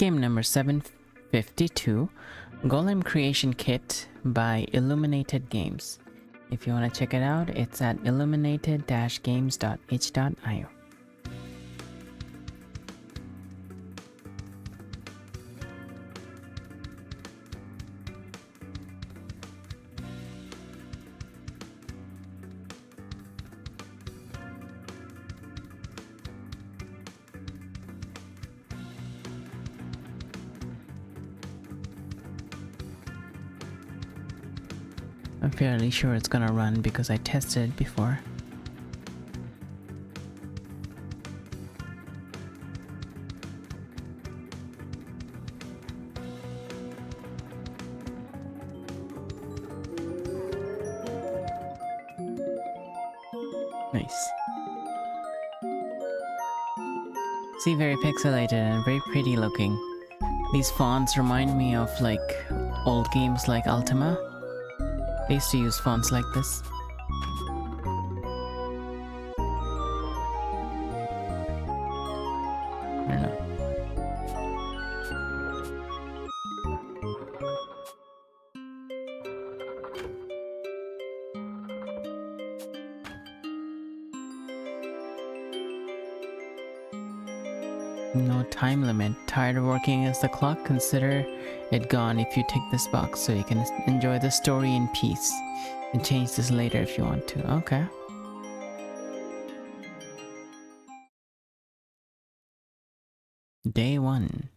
game number 752, Golem Creation Kit by Illuminated Games. If you want to check it out, it's at illuminated-games.h.io. I'm fairly sure it's gonna run because I tested it before. Nice. See, very pixelated and very pretty looking. These fonts remind me of like old games like Ultima. They used to use fonts like this. I don't know. No time limit. Tired of working as the clock? Consider it gone if you take this box so you can enjoy the story in peace. And change this later if you want to. Okay. Day 1.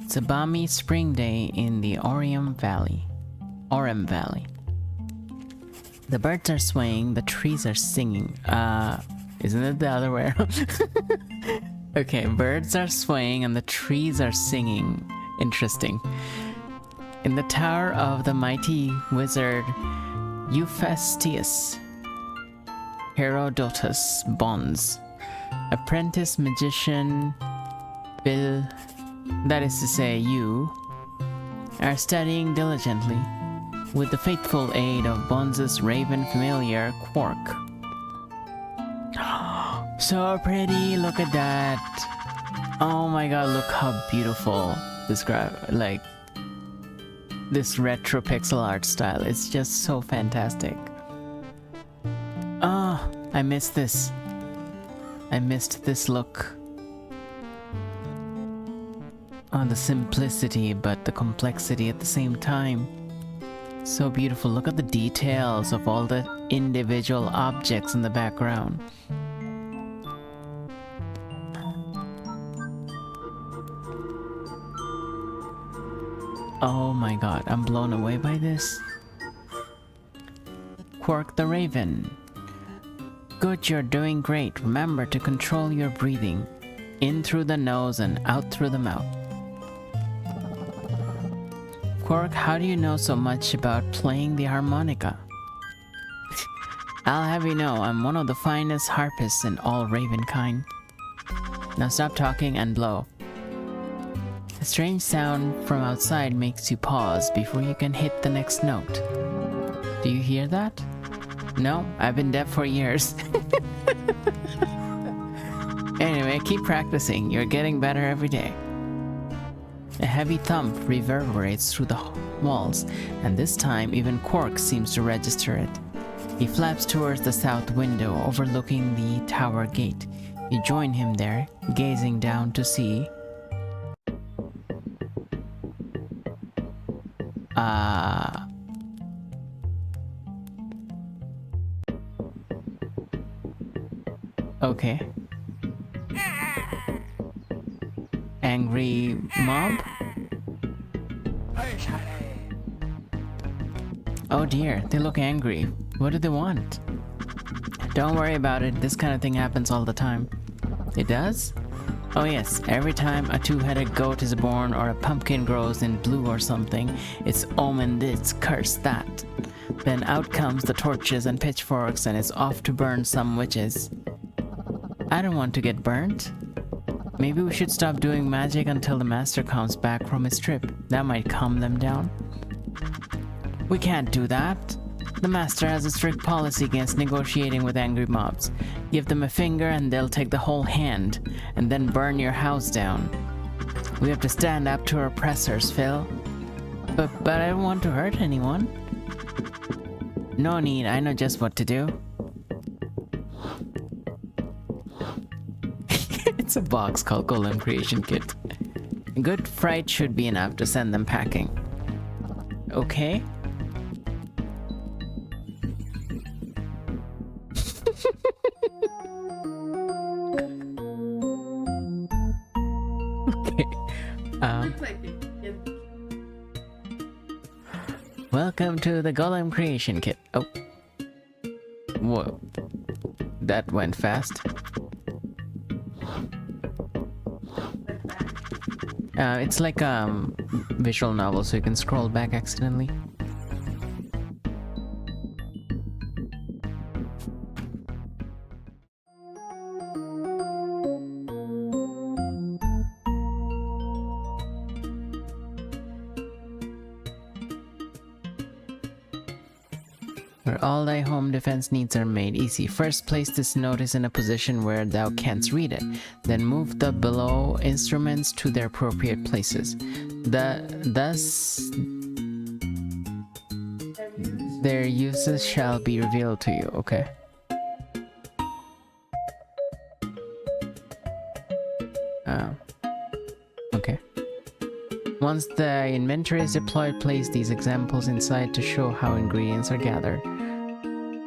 It's a balmy spring day in the Orem Valley. The birds are swaying, the trees are singing. Isn't it the other way around? Okay, birds are swaying and the trees are singing. Interesting. In the tower of the mighty wizard Hephaestus, Herodotus bonds, apprentice magician Bill, that is to say you, are studying diligently with the faithful aid of Bonz's raven familiar Quark. So pretty, look at that. Oh my god, look how beautiful this this retro pixel art style. It's just so fantastic. Oh, I missed this. I missed this look. Oh, the simplicity but the complexity at the same time. So beautiful. Look at the details of all the individual objects in the background. Oh my god, I'm blown away by this. Quark the Raven. Good, you're doing great. Remember to control your breathing. In through the nose and out through the mouth. Quark, how do you know so much about playing the harmonica? I'll have you know, I'm one of the finest harpists in all Ravenkind. Now stop talking and blow. A strange sound from outside makes you pause before you can hit the next note. Do you hear that? No, I've been deaf for years. Anyway, keep practicing. You're getting better every day. A heavy thump reverberates through the walls, and this time even Quark seems to register it. He flaps towards the south window overlooking the tower gate. You join him there, gazing down to see... Okay. Angry mob? Oh dear, they look angry. What do they want? Don't worry about it, this kind of thing happens all the time. It does? Oh yes, every time a two-headed goat is born or a pumpkin grows in blue or something, it's omen this, curse that. Then out comes the torches and pitchforks and it's off to burn some witches. I don't want to get burnt. Maybe we should stop doing magic until the master comes back from his trip. That might calm them down. We can't do that. The master has a strict policy against negotiating with angry mobs. Give them a finger and they'll take the whole hand, and then burn your house down. We have to stand up to our oppressors, Phil. But I don't want to hurt anyone. No need, I know just what to do. It's a box called Golem Creation Kit. A good fright should be enough to send them packing. Okay. Okay. Welcome to the Golem Creation Kit. Oh. Whoa. That went fast. It's like a visual novel, so you can scroll back accidentally. Where all thy home defense needs are made easy. First place this notice in a position where thou canst read it. Then move the below instruments to their appropriate places. Thus their uses shall be revealed to you. Okay. Okay. Once the inventory is deployed, place these examples inside to show how ingredients are gathered.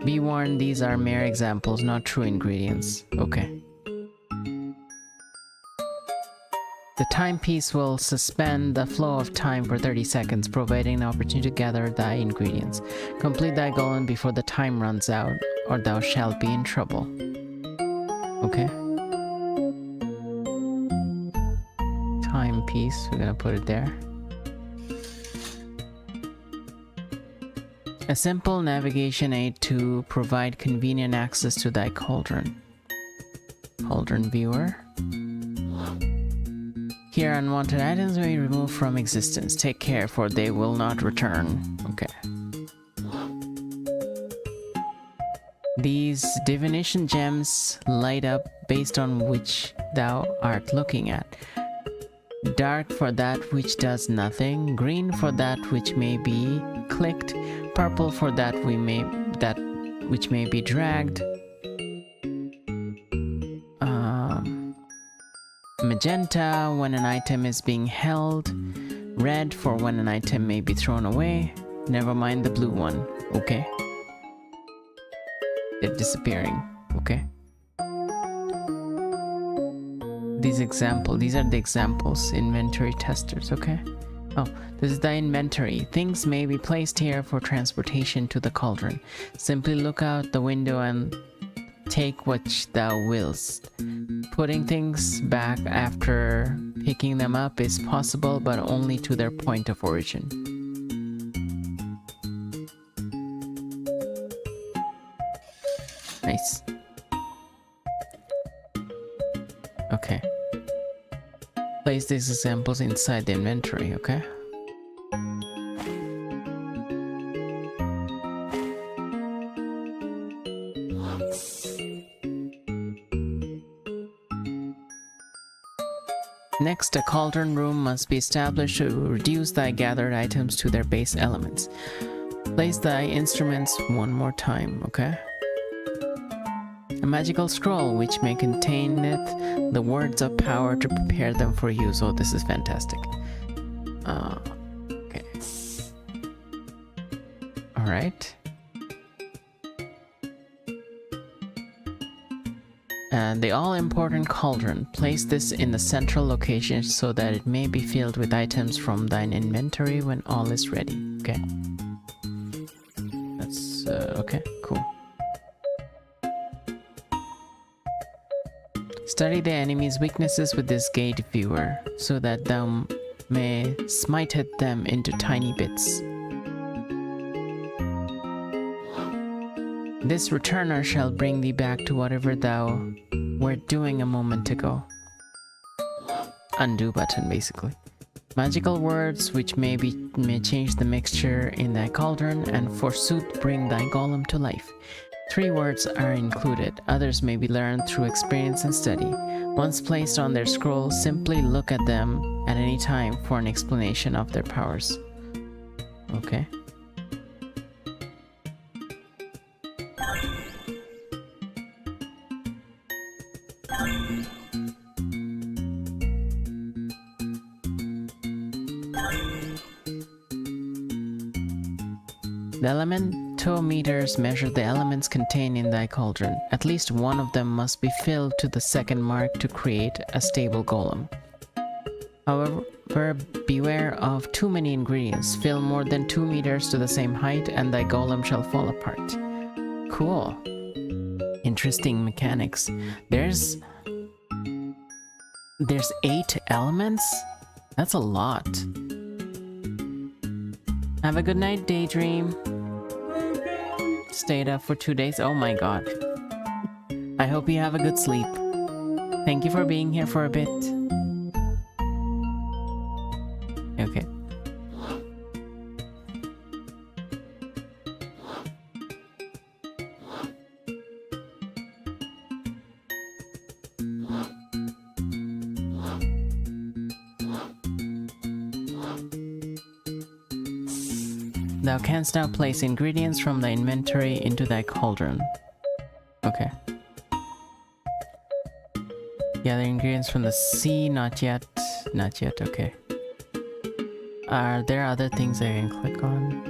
Be warned, these are mere examples, not true ingredients. Okay. The timepiece will suspend the flow of time for 30 seconds, providing an opportunity to gather thy ingredients. Complete thy golem before the time runs out, or thou shalt be in trouble. Okay. Timepiece, we're gonna put it there. A simple navigation aid to provide convenient access to thy cauldron. Cauldron viewer. Here unwanted items may be removed from existence. Take care, for they will not return. Okay. These divination gems light up based on which thou art looking at. Dark for that which does nothing, green for that which may be clicked, purple for that which may be dragged, magenta when an item is being held, red for when an item may be thrown away, never mind the blue one. Okay. They're disappearing. Okay. These are the examples. Inventory testers. Okay. Oh, this is the inventory. Things may be placed here for transportation to the cauldron. Simply look out the window and take what thou willst. Putting things back after picking them up is possible, but only to their point of origin. Nice. Okay. Place these examples inside the inventory, okay? Next, a cauldron room must be established to reduce thy gathered items to their base elements. Place thy instruments one more time, okay? A magical scroll which may contain it the words of power to prepare them for use. Oh, this is fantastic. Okay. Alright. And the all-important cauldron. Place this in the central location so that it may be filled with items from thine inventory when all is ready. Okay. That's okay, cool. Study the enemy's weaknesses with this gate viewer, so that thou may smite them into tiny bits. This returner shall bring thee back to whatever thou wert doing a moment ago. Undo button, basically. Magical words which may change the mixture in thy cauldron, and forsooth bring thy golem to life. 3 words are included. Others may be learned through experience and study. Once placed on their scroll, simply look at them at any time for an explanation of their powers. Okay. The elementometers measure the elements contained in thy cauldron. At least one of them must be filled to the second mark to create a stable golem. However, beware of too many ingredients. Fill more than 2 meters to the same height and thy golem shall fall apart. Cool. Interesting mechanics. There's 8 elements? That's a lot. Have a good night, Daydream. Stayed up for 2 days. Oh my god. I hope you have a good sleep. Thank you for being here for a bit. Okay. Thou canst now place ingredients from thy inventory into thy cauldron. Okay. Gather ingredients from the sea, not yet. Not yet, okay. Are there other things I can click on?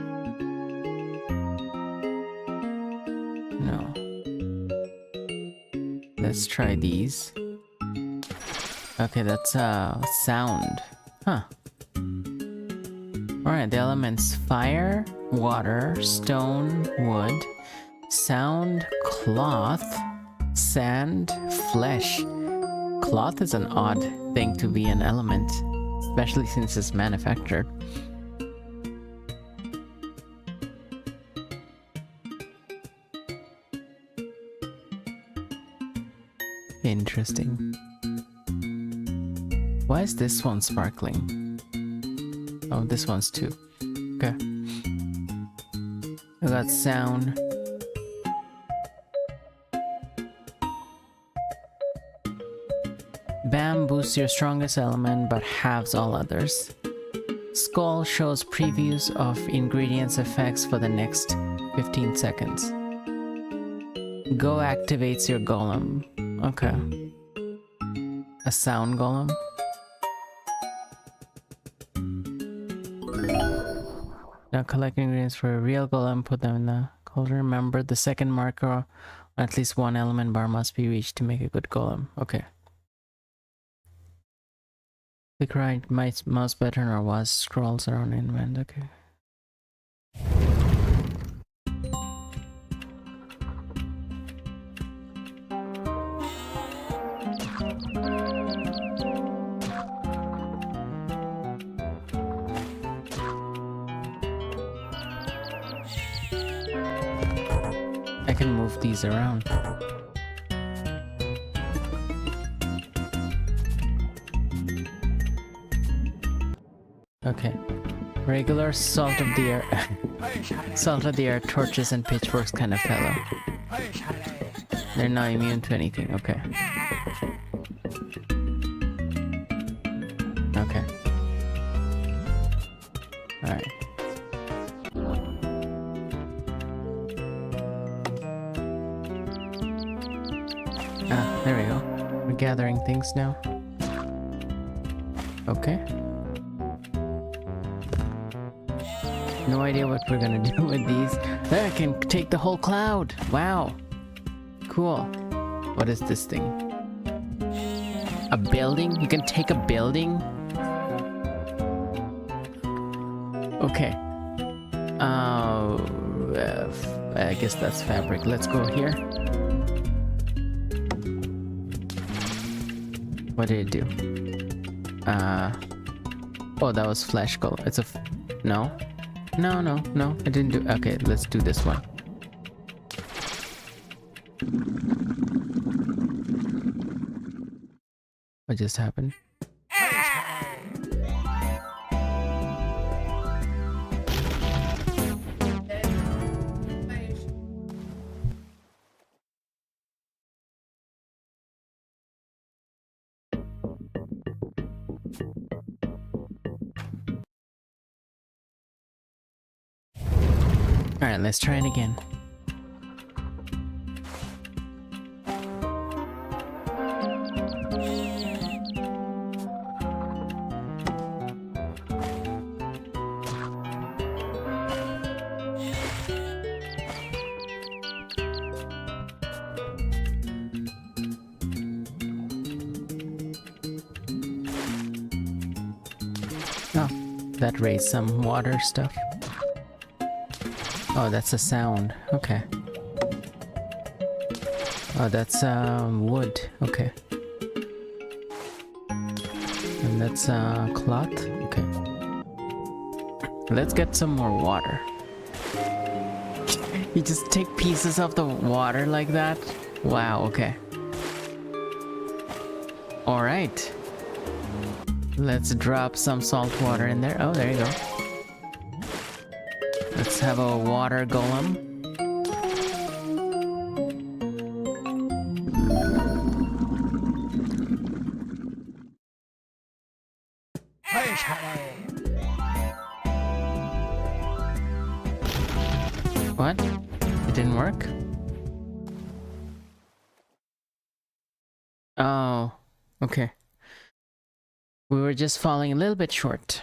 No. Let's try these. Okay, that's sound. Huh. Alright, the elements fire, water, stone, wood, sound, cloth, sand, flesh. Cloth is an odd thing to be an element, especially since it's manufactured. Interesting. Why is this one sparkling? Oh, this one's too. Okay. We got sound. Bam boosts your strongest element but halves all others. Skull shows previews of ingredients effects for the next 15 seconds. Go activates your golem. Okay. A sound golem. Now collect ingredients for a real golem, put them in the cauldron. Remember, the second marker on at least one element bar must be reached to make a good golem. Okay. Click right mouse button or was scrolls around invent. Okay. I can move these around. Okay. Regular salt of the earth salt of the earth torches and pitchforks kind of fellow. They're not immune to anything. Okay. Okay. Alright. There we go. We're gathering things now. Okay. No idea what we're gonna do with these. I can take the whole cloud. Wow. Cool. What is this thing? A building? You can take a building? Okay. I guess that's fabric. Let's go here. What did it do? Oh, that was flesh color. It's a no. No, it didn't do. Okay, let's do this one. What just happened? Alright, let's try it again. Oh, that raised some water stuff. Oh, that's a sound. Okay. Oh, that's wood. Okay. And that's cloth. Okay. Let's get some more water. You just take pieces of the water like that? Wow, okay. Alright. Let's drop some salt water in there. Oh, there you go. Let's have a water golem. What? It didn't work? Oh, okay. We were just falling a little bit short.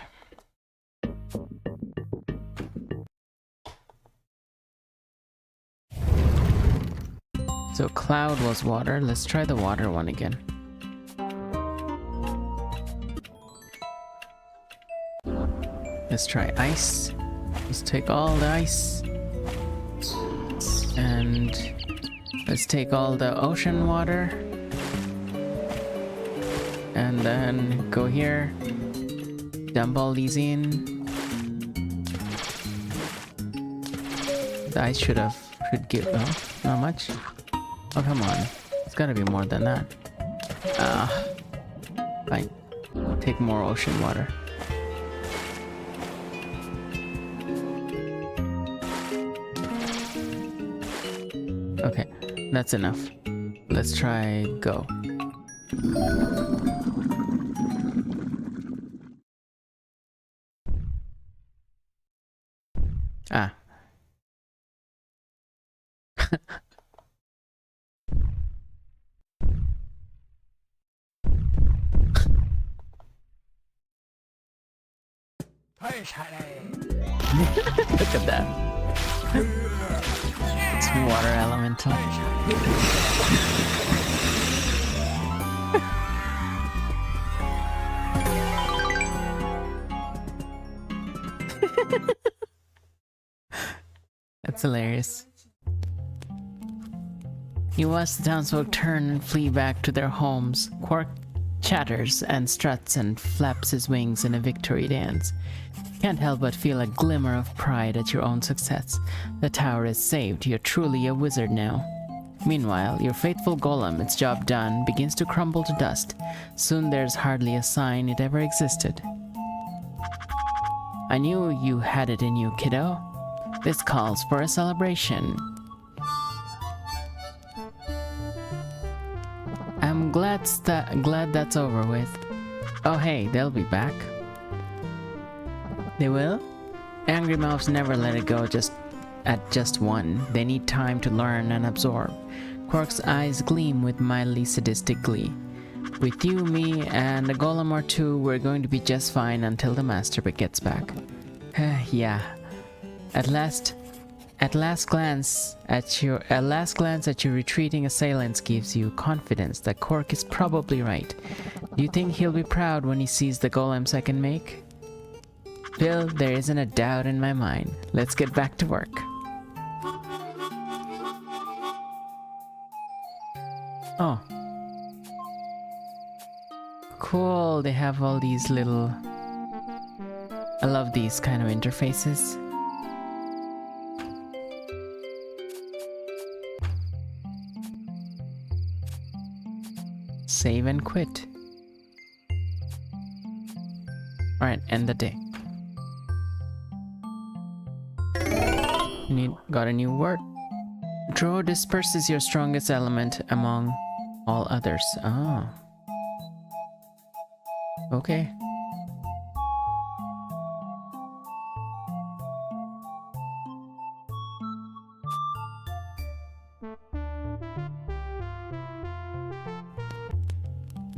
So cloud was water. Let's try the water one again. Let's try ice. Let's take all the ice. And let's take all the ocean water. And then go here. Dump all these in. The ice should give, oh, not much. Oh, come on. It's gotta be more than that. Fine. Take more ocean water. Okay, that's enough. Let's try go. Ah. Look at that. It's water elemental. That's hilarious. You watch the townsfolk turn and flee back to their homes. Quark chatters and struts and flaps his wings in a victory dance. Can't help but feel a glimmer of pride at your own success. The tower is saved. You're truly a wizard now. Meanwhile, your faithful golem, its job done, begins to crumble to dust. Soon there's hardly a sign it ever existed. I knew you had it in you, kiddo. This calls for a celebration. I'm glad that's over with. Oh hey, they'll be back. They will? Angry mouths never let it go at just one. They need time to learn and absorb. Quark's eyes gleam with mildly sadistic glee. With you, me, and a golem or two, we're going to be just fine until the master gets back. Yeah. At last glance at your retreating assailants gives you confidence that Quark is probably right. Do you think he'll be proud when he sees the golems I can make? Phil, there isn't a doubt in my mind. Let's get back to work. Oh. Cool, they have all these little... I love these kind of interfaces. Save and quit. Alright, end the day. Got a new word. Draw disperses your strongest element among all others. Oh. Okay.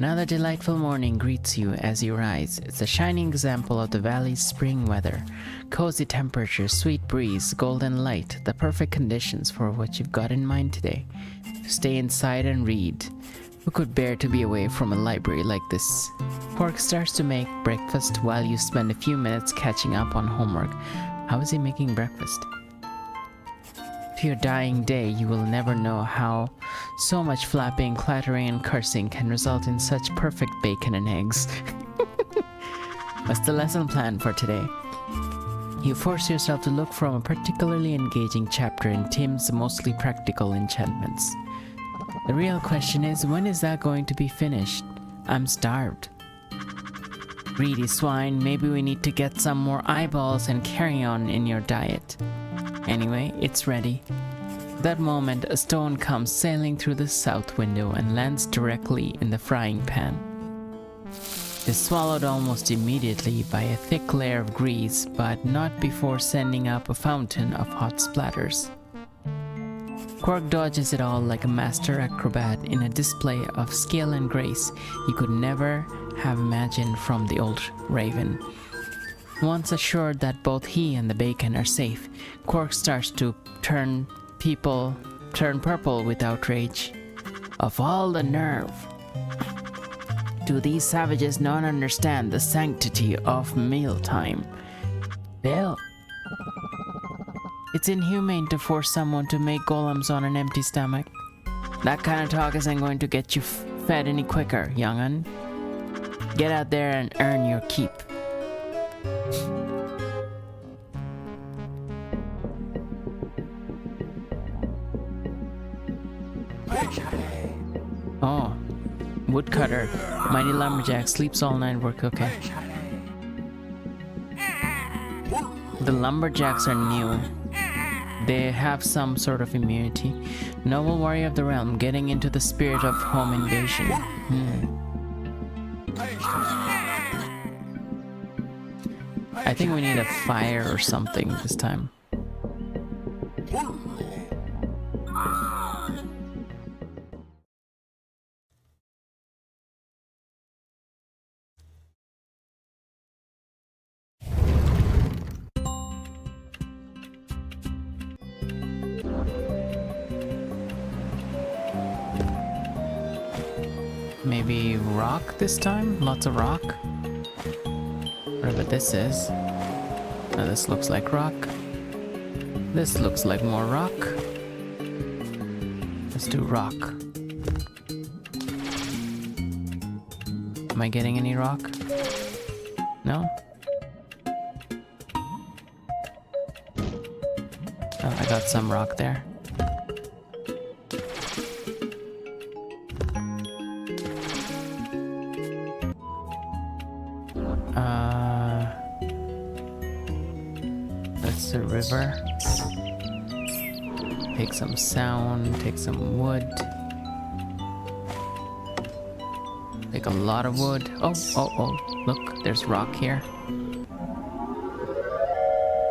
Another delightful morning greets you as you rise. It's a shining example of the valley's spring weather. Cozy temperature, sweet breeze, golden light, the perfect conditions for what you've got in mind today. Stay inside and read. Who could bear to be away from a library like this? Quark starts to make breakfast while you spend a few minutes catching up on homework. How is he making breakfast? To your dying day, you will never know how so much flapping, clattering, and cursing can result in such perfect bacon and eggs. What's the lesson plan for today? You force yourself to look from a particularly engaging chapter in Tim's mostly practical enchantments. The real question is, when is that going to be finished? I'm starved. Greedy swine, maybe we need to get some more eyeballs and carry-on in your diet. Anyway, it's ready. At that moment, a stone comes sailing through the south window and lands directly in the frying pan. It is swallowed almost immediately by a thick layer of grease, but not before sending up a fountain of hot splatters. Quark dodges it all like a master acrobat in a display of skill and grace you could never have imagined from the old Raven. Once assured that both he and the bacon are safe, Quark starts to turn purple with outrage. Of all the nerve! Do these savages not understand the sanctity of mealtime? Well, it's inhumane to force someone to make golems on an empty stomach. That kind of talk isn't going to get you fed any quicker, young'un. Get out there and earn your keep. Oh, woodcutter. Mighty lumberjack sleeps all night work, okay. The lumberjacks are new. They have some sort of immunity. Noble warrior of the realm, getting into the spirit of home invasion. I think we need a fire or something this time. Maybe rock this time? Lots of rock? Whatever this is. Now this looks like rock. This looks like more rock. Let's do rock. Am I getting any rock? No? Oh, I got some rock there. That's the river. Take some sound, take some wood. Take a lot of wood. Oh, look, there's rock here.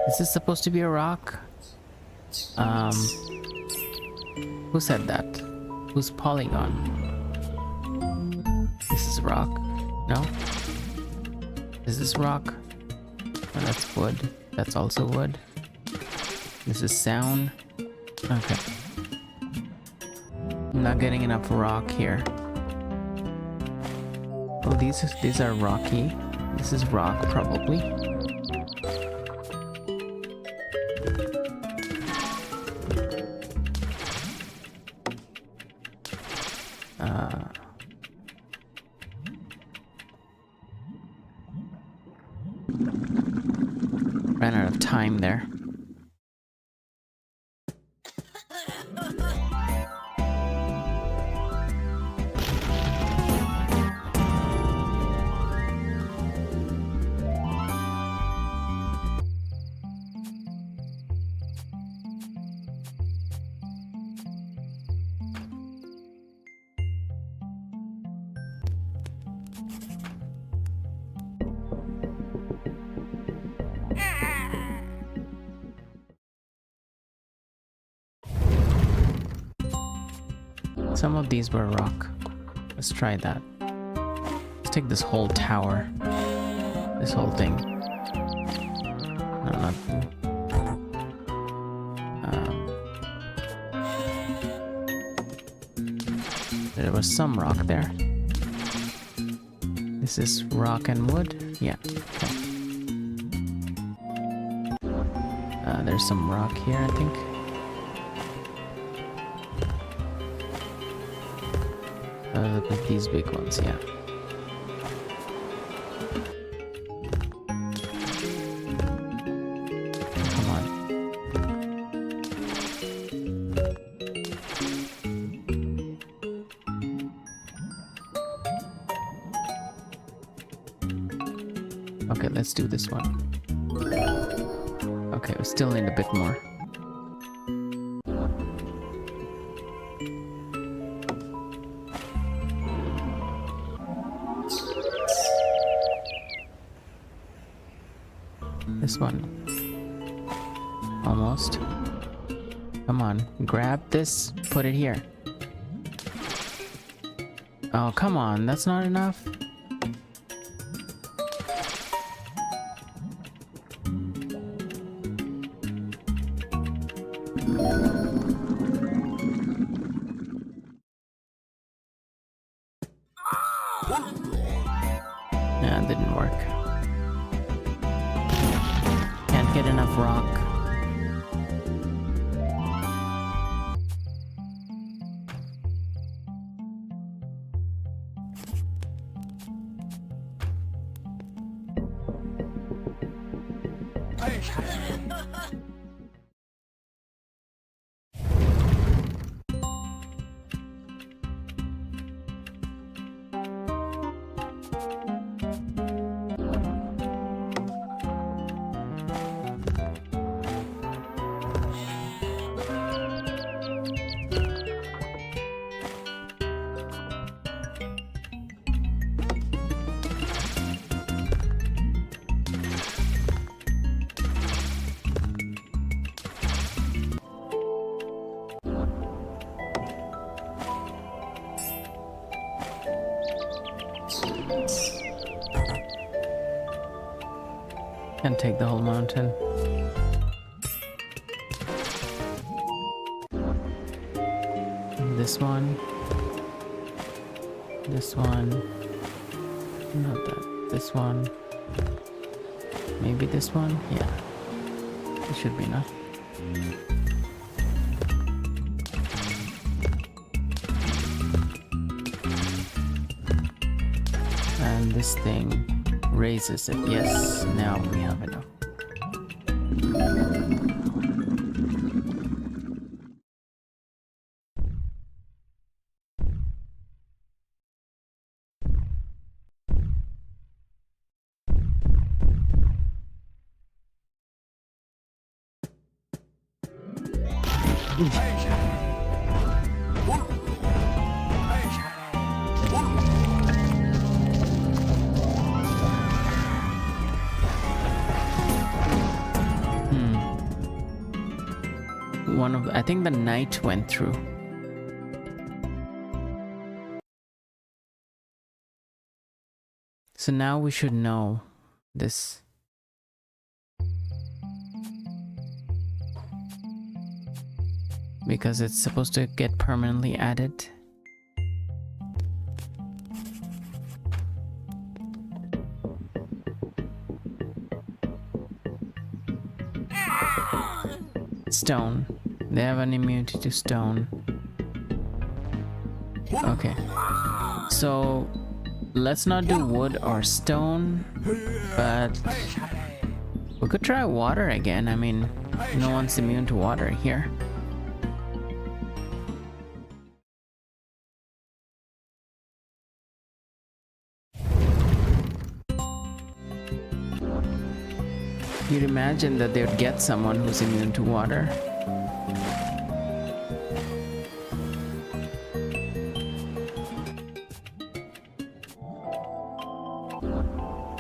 Is this supposed to be a rock? Who said that? Who's polygon? This is rock. No? This is rock. Oh, that's wood. That's also wood. This is sound. Okay. I'm not getting enough rock here. Oh, these are rocky. This is rock, probably. Ran out of time there. Some of these were rock. Let's try that. Let's take this whole tower. This whole thing. No, not... there was some rock there. This is rock and wood? Yeah. Okay. There's some rock here, I think. Look at these big ones, yeah. Come on. Okay, let's do this one. Okay, we still need a bit more. This one. Almost. Come on, grab this, put it here. Oh, come on, that's not enough. Yeah, it didn't work. Can't get enough rock. Can't take the whole mountain. This one. This one. Not that. This one. Maybe this one? Yeah. It should be enough. And this thing raises it. Yes, now we have enough. I think the knight went through. So now we should know this. Because it's supposed to get permanently added. Stone. They have an immunity to stone. Okay. So let's not do wood or stone, but we could try water again. I mean, no one's immune to water here. You'd imagine that they would get someone who's immune to water.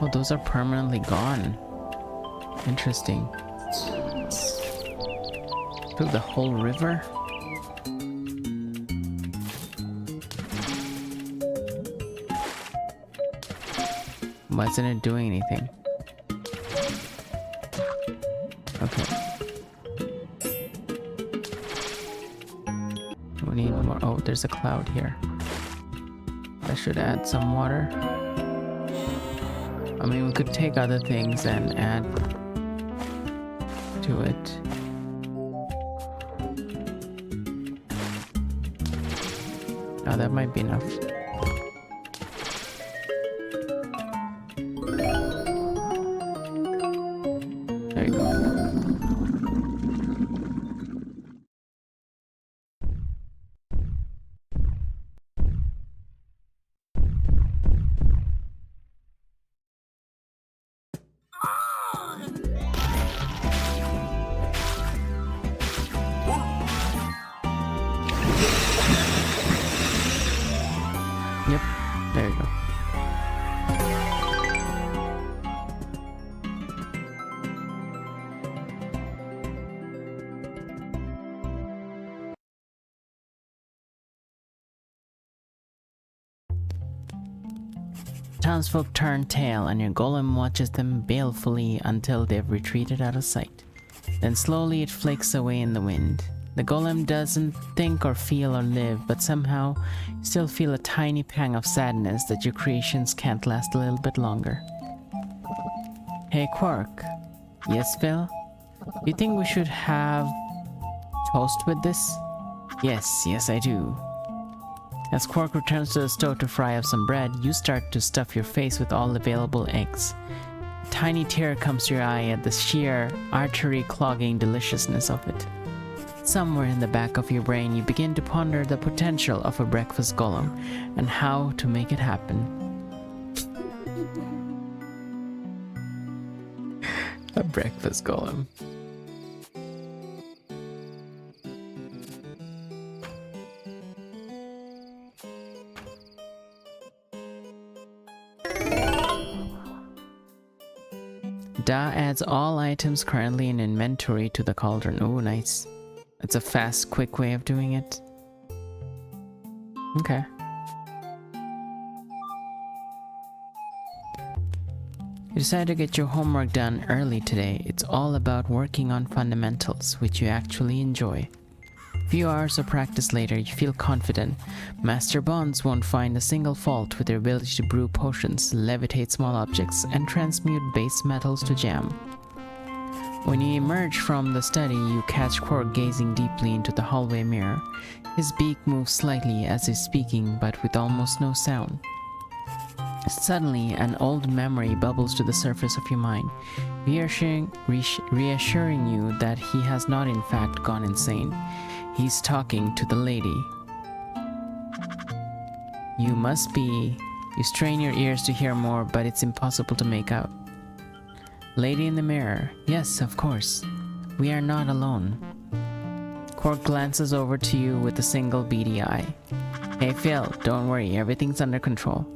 Oh, those are permanently gone. Interesting. Took the whole river? Why isn't it doing anything? Okay. We need more. Oh, there's a cloud here. I should add some water. I mean, we could take other things and add to it. Oh, that might be enough. There you go. Yep, there you go. Townsfolk turn tail and your golem watches them balefully until they've retreated out of sight. Then slowly it flakes away in the wind. The golem doesn't think or feel or live, but somehow you still feel a tiny pang of sadness that your creations can't last a little bit longer. Hey Quark. Yes, Phil? Do you think we should have toast with this? Yes, I do. As Quark returns to the stove to fry up some bread, you start to stuff your face with all available eggs. A tiny tear comes to your eye at the sheer, artery-clogging deliciousness of it. Somewhere in the back of your brain, you begin to ponder the potential of a breakfast golem and how to make it happen. A breakfast golem. Da adds all items currently in inventory to the cauldron. Oh, nice. It's a fast, quick way of doing it. Okay. You decide to get your homework done early today. It's all about working on fundamentals, which you actually enjoy. A few hours of practice later, you feel confident. Master Bonds won't find a single fault with their ability to brew potions, levitate small objects, and transmute base metals to jam. When you emerge from the study, you catch Quark gazing deeply into the hallway mirror. His beak moves slightly as he's speaking, but with almost no sound. Suddenly, an old memory bubbles to the surface of your mind, reassuring you that he has not in fact gone insane. He's talking to the lady. You strain your ears to hear more, but it's impossible to make out. Lady in the mirror. Yes, of course. We are not alone. Quark glances over to you with a single beady eye. Hey Phil, don't worry, everything's under control.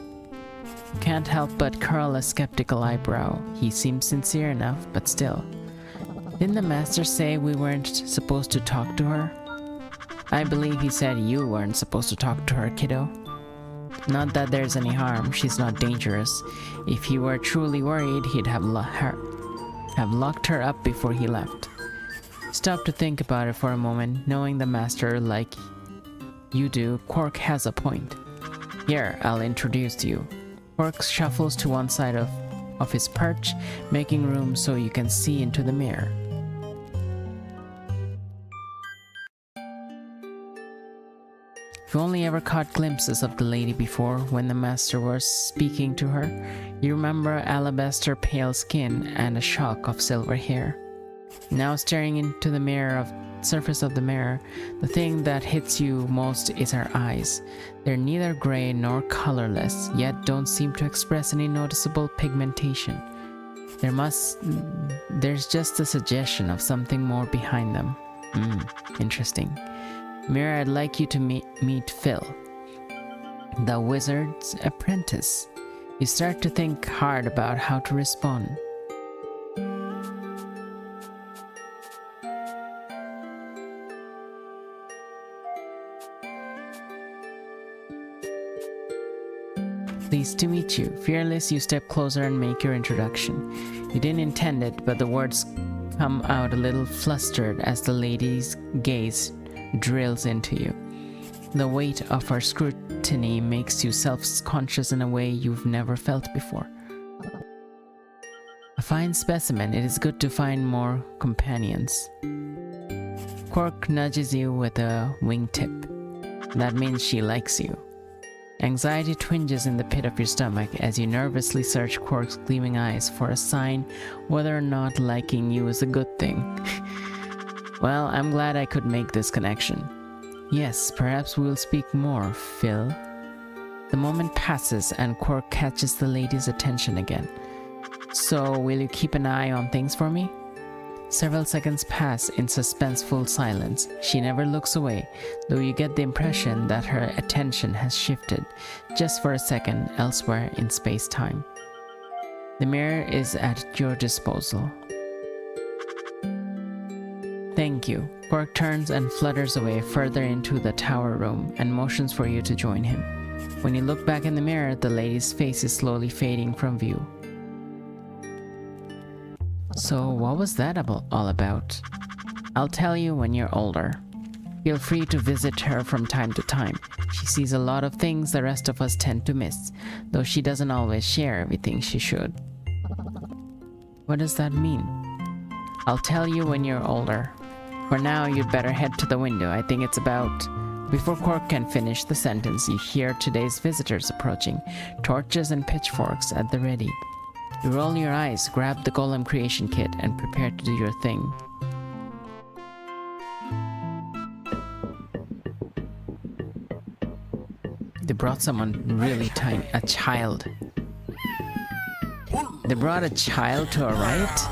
Can't help but curl a skeptical eyebrow. He seems sincere enough, but still. Didn't the master say we weren't supposed to talk to her? I believe he said you weren't supposed to talk to her, kiddo. Not that there's any harm, she's not dangerous. If he were truly worried, he'd have locked her up before he left. Stop to think about it for a moment, knowing the master like you do. Quark has a point. Here, I'll introduce you. Quark shuffles to one side of his perch, making room so you can see into the mirror. You've only ever caught glimpses of the lady before when the master was speaking to her. You remember alabaster pale skin and a shock of silver hair. Now staring into the surface of the mirror, the thing that hits you most is her eyes. They're neither gray nor colorless, yet don't seem to express any noticeable pigmentation. There's just a suggestion of something more behind them. Interesting. Mirror, I'd like you to meet Phil, the wizard's apprentice. You start to think hard about how to respond. Please Pleased to meet you. Fearless, you step closer and make your introduction. You didn't intend it, but the words come out a little flustered as the lady's gaze drills into you. The weight of her scrutiny makes you self-conscious in a way you've never felt before. A fine specimen, it is good to find more companions. Quark nudges you with a wingtip. That means she likes you. Anxiety twinges in the pit of your stomach as you nervously search Quark's gleaming eyes for a sign whether or not liking you is a good thing. Well, I'm glad I could make this connection. Yes, perhaps we'll speak more, Phil. The moment passes and Quark catches the lady's attention again. So, will you keep an eye on things for me? Several seconds pass in suspenseful silence. She never looks away, though you get the impression that her attention has shifted, just for a second, elsewhere in space-time. The mirror is at your disposal. Thank you. Quark turns and flutters away further into the tower room and motions for you to join him. When you look back in the mirror, the lady's face is slowly fading from view. So what was that all about? I'll tell you when you're older. Feel free to visit her from time to time. She sees a lot of things the rest of us tend to miss, though she doesn't always share everything she should. What does that mean? I'll tell you when you're older. For now, you'd better head to the window. I think it's about... Before Quark can finish the sentence, you hear today's visitors approaching, torches and pitchforks at the ready. You roll your eyes, grab the Golem creation kit, and prepare to do your thing. They brought someone really tiny, a child. They brought a child to a riot?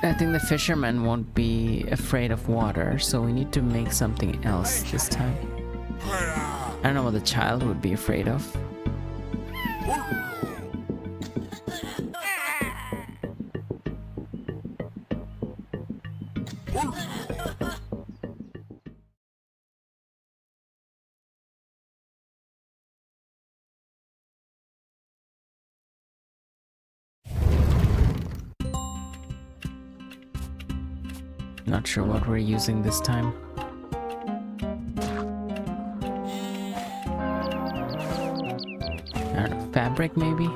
I think the fishermen won't be afraid of water, so we need to make something else this time. I don't know what the child would be afraid of. Not sure what we're using this time. I don't know, fabric maybe?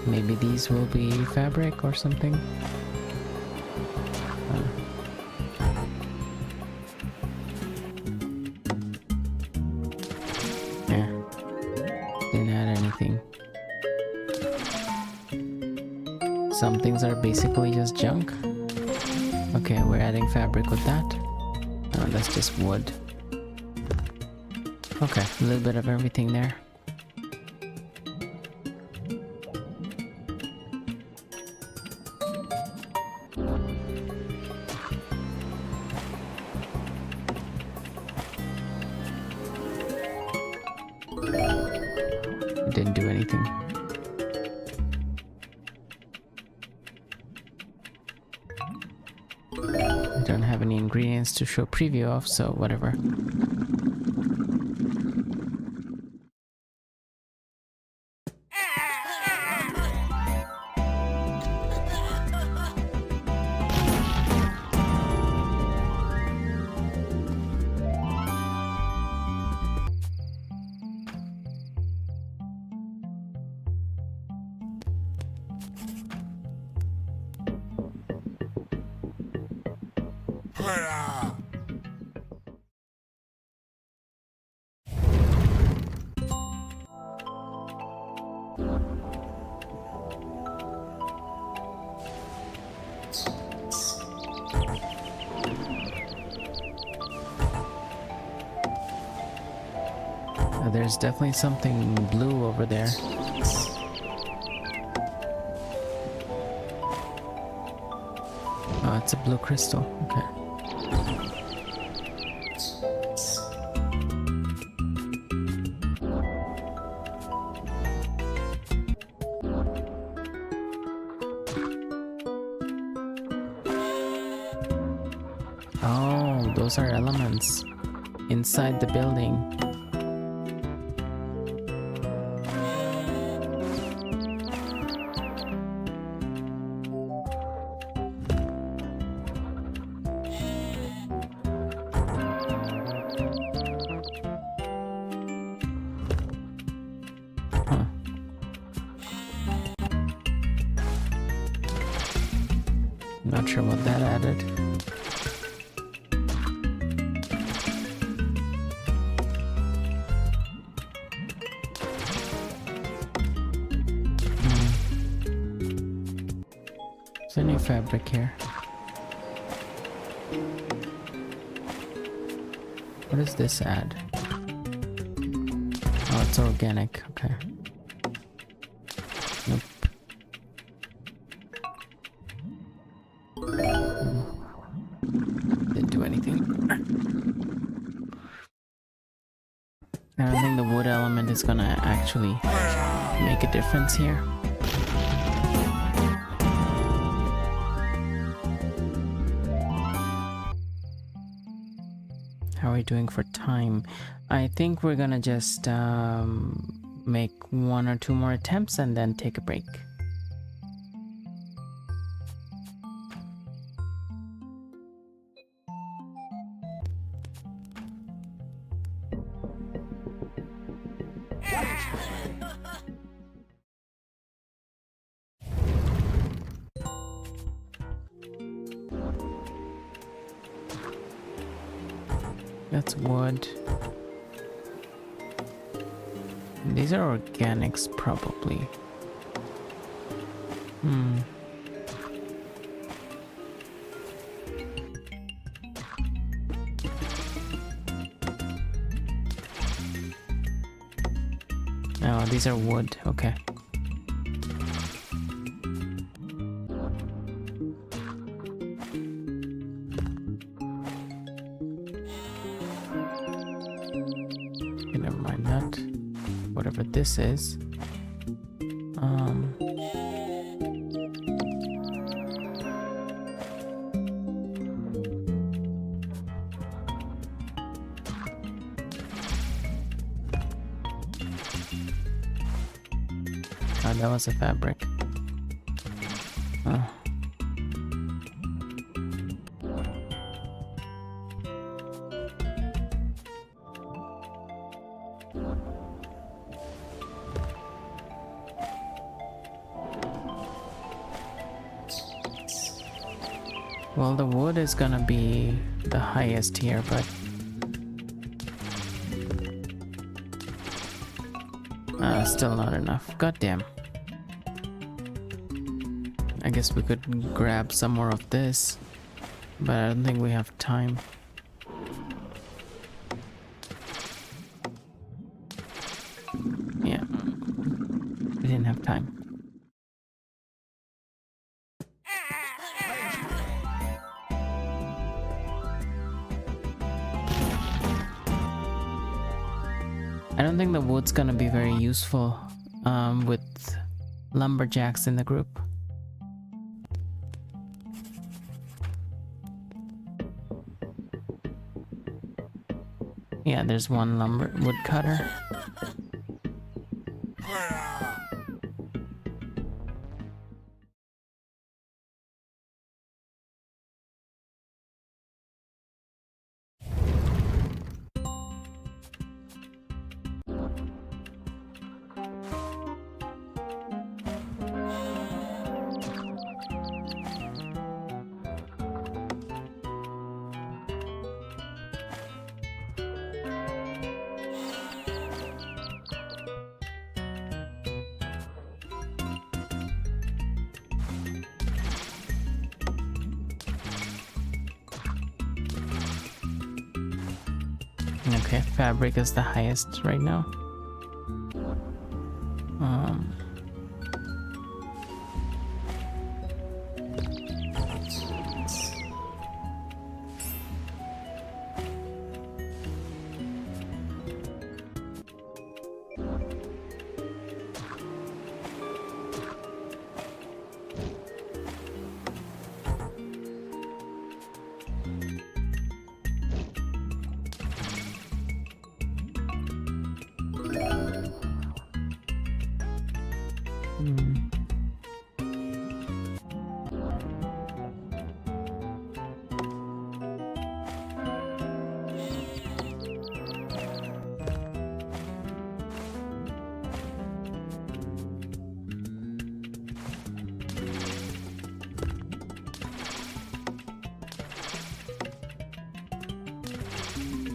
Maybe these will be fabric or something. Yeah, didn't add anything. Some things are basically just junk. Okay, we're adding fabric with that. Oh, that's just wood. Okay, a little bit of everything there. Didn't do anything. I don't have any ingredients to show preview of, so whatever. There's definitely something blue over there. Oh, it's a blue crystal. Okay. Oh, those are elements inside the building. Huh. Not sure what that added. There's a new fabric here. What does this add? Oh, it's organic. Okay. Nope. Didn't do anything. I don't think the wood element is gonna actually make a difference here. How are we doing for time? I think we're gonna just make 1 or 2 more attempts and then take a break. That's wood. These are organics, probably. Oh, these are wood. Okay. Okay, never mind that. Whatever this is. Oh, that was a fabric. Oh. Well, the wood is gonna be the highest here, but still not enough. Goddamn. I guess we could grab some more of this, but I don't think we have time. Yeah, we didn't have time. I don't think the wood's gonna be very useful with lumberjacks in the group. Yeah, there's one woodcutter. Okay, fabric is the highest right now.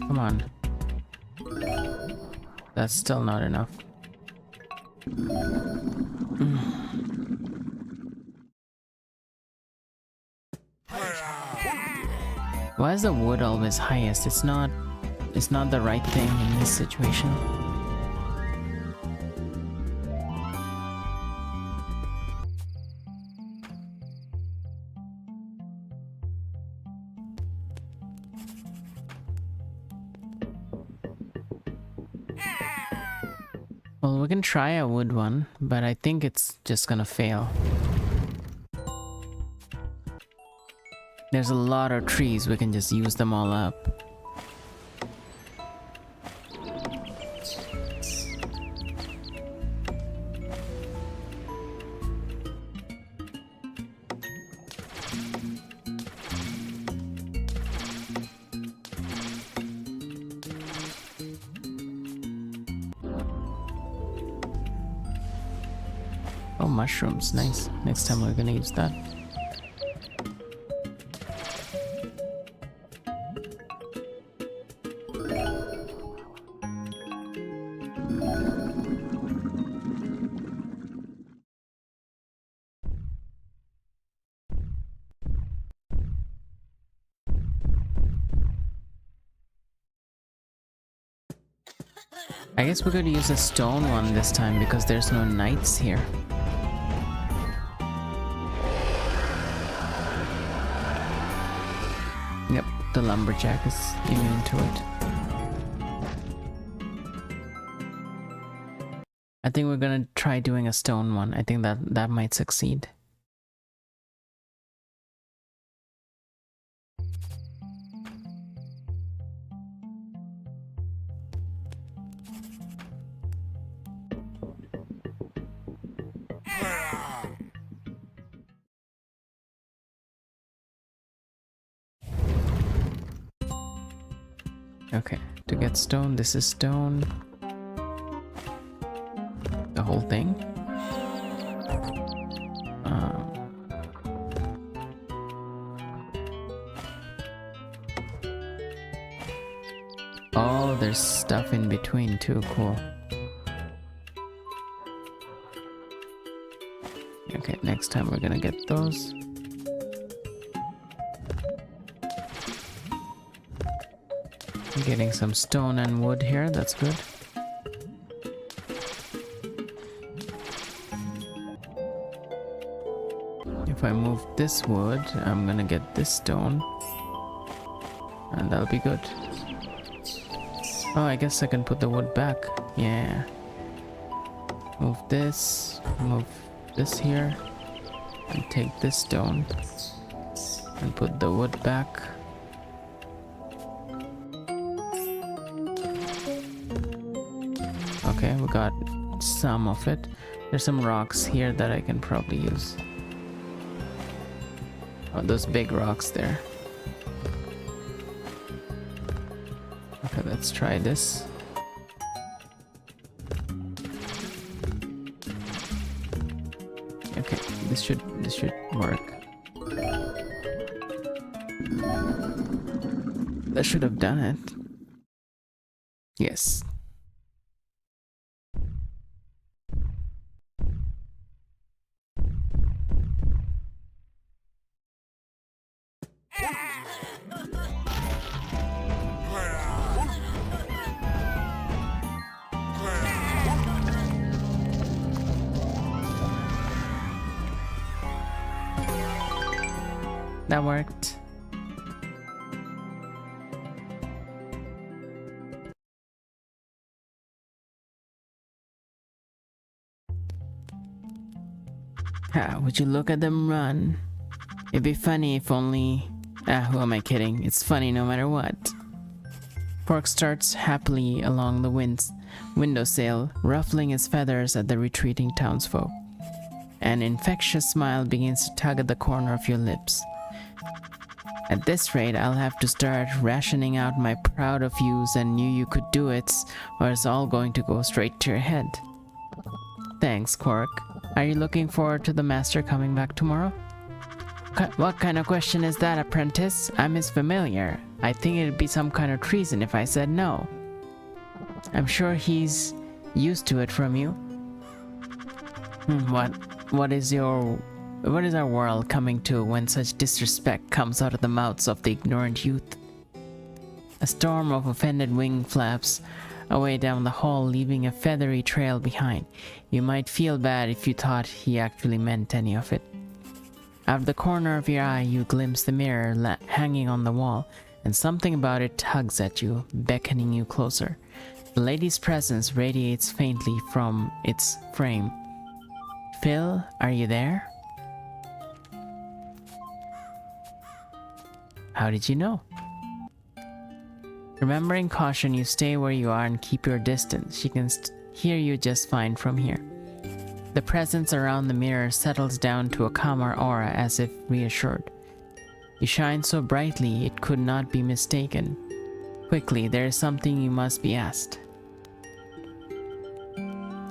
Come on. That's still not enough. Why is the wood always highest? It's not the right thing in this situation. Well, we can try a wood one, but I think it's just gonna fail. There's a lot of trees, we can just use them all up. Oh, mushrooms, nice. Next time we're gonna use that. I guess we're gonna use a stone one this time because there's no knights here. Yep, the lumberjack is immune to it. I think we're gonna try doing a stone one. I think that might succeed. Okay, to get stone, this is stone. The whole thing. Oh, there's stuff in between too, cool. Okay, next time we're gonna get those. Getting some stone and wood here, that's good. If I move this wood, I'm gonna get this stone. And that'll be good. Oh, I guess I can put the wood back. Yeah. Move this here. And take this stone. And put the wood back. Okay, we got some of it. There's some rocks here that I can probably use. Oh, those big rocks there. Okay, let's try this. Okay, this should work. That should have done it. Yes. that worked. Would you look at them run? It'd be funny if only... who am I kidding? It's funny no matter what. Pork starts happily along the windowsill, ruffling his feathers at the retreating townsfolk. An infectious smile begins to tug at the corner of your lips. At this rate, I'll have to start rationing out my proud of yous and knew you could do it, or it's all going to go straight to your head. Thanks, Quark. Are you looking forward to the master coming back tomorrow? What kind of question is that, apprentice? I'm his familiar. I think it'd be some kind of treason if I said no. I'm sure he's used to it from you. What is our world coming to when such disrespect comes out of the mouths of the ignorant youth? A storm of offended wing flaps away down the hall, leaving a feathery trail behind. You might feel bad if you thought he actually meant any of it. Out of the corner of your eye, you glimpse the mirror hanging on the wall, and something about it tugs at you, beckoning you closer. The lady's presence radiates faintly from its frame. Phil, are you there? How did you know? Remembering caution, you stay where you are and keep your distance. She can hear you just fine from here. The presence around the mirror settles down to a calmer aura, as if reassured. You shine so brightly it could not be mistaken. Quickly, there is something you must be asked.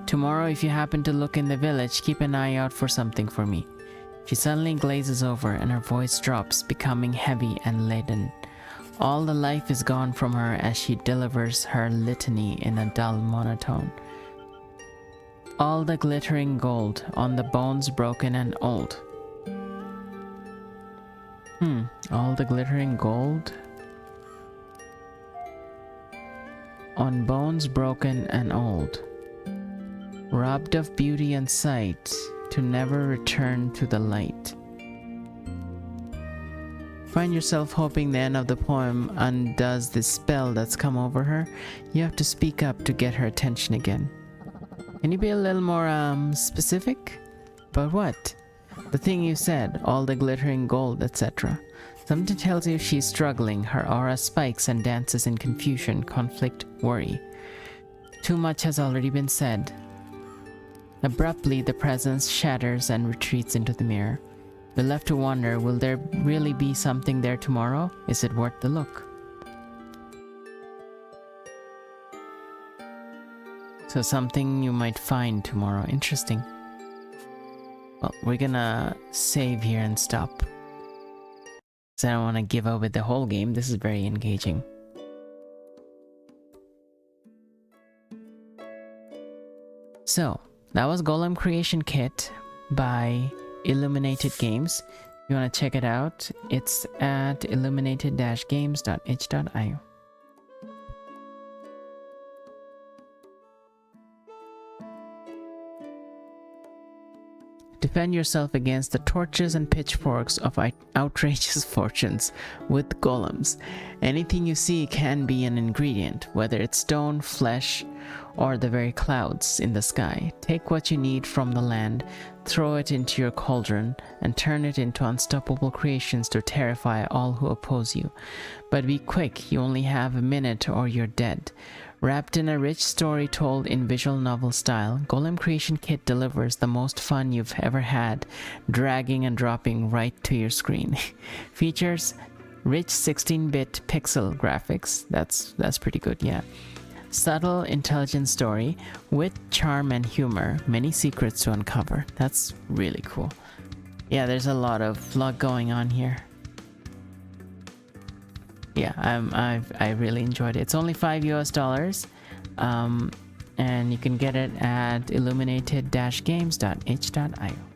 Tomorrow, if you happen to look in the village, keep an eye out for something for me. She suddenly glazes over and her voice drops, becoming heavy and leaden. All the life is gone from her as she delivers her litany in a dull monotone. All the glittering gold on the bones broken and old. All the glittering gold on bones broken and old, robbed of beauty and sight, to never return to the light. Find yourself hoping the end of the poem undoes the spell that's come over her. You have to speak up to get her attention again. Can you be a little more specific? But what? The thing you said, all the glittering gold, etc. Something tells you she's struggling. Her aura spikes and dances in confusion, conflict, worry. Too much has already been said. Abruptly, the presence shatters and retreats into the mirror. We're left to wonder, will there really be something there tomorrow? Is it worth the look? So something you might find tomorrow. Interesting. Well, we're gonna save here and stop. Because I don't want to give up with the whole game. This is very engaging. So, that was Golem Creation Kit by Illuminated Games. If you want to check it out, it's at illuminated-games.itch.io. Defend yourself against the torches and pitchforks of outrageous fortunes with golems. Anything you see can be an ingredient, whether it's stone, flesh, or the very clouds in the sky. Take what you need from the land, throw it into your cauldron, and turn it into unstoppable creations to terrify all who oppose you. But be quick, you only have a minute or you're dead. Wrapped in a rich story told in visual novel style, Golem Creation Kit delivers the most fun you've ever had, dragging and dropping right to your screen. Features rich 16-bit pixel graphics. That's pretty good, yeah. Subtle, intelligent story with charm and humor, many secrets to uncover. That's really cool. Yeah, there's a lot going on here. Yeah, I really enjoyed it. It's only $5 US, and you can get it at illuminated-games.itch.io.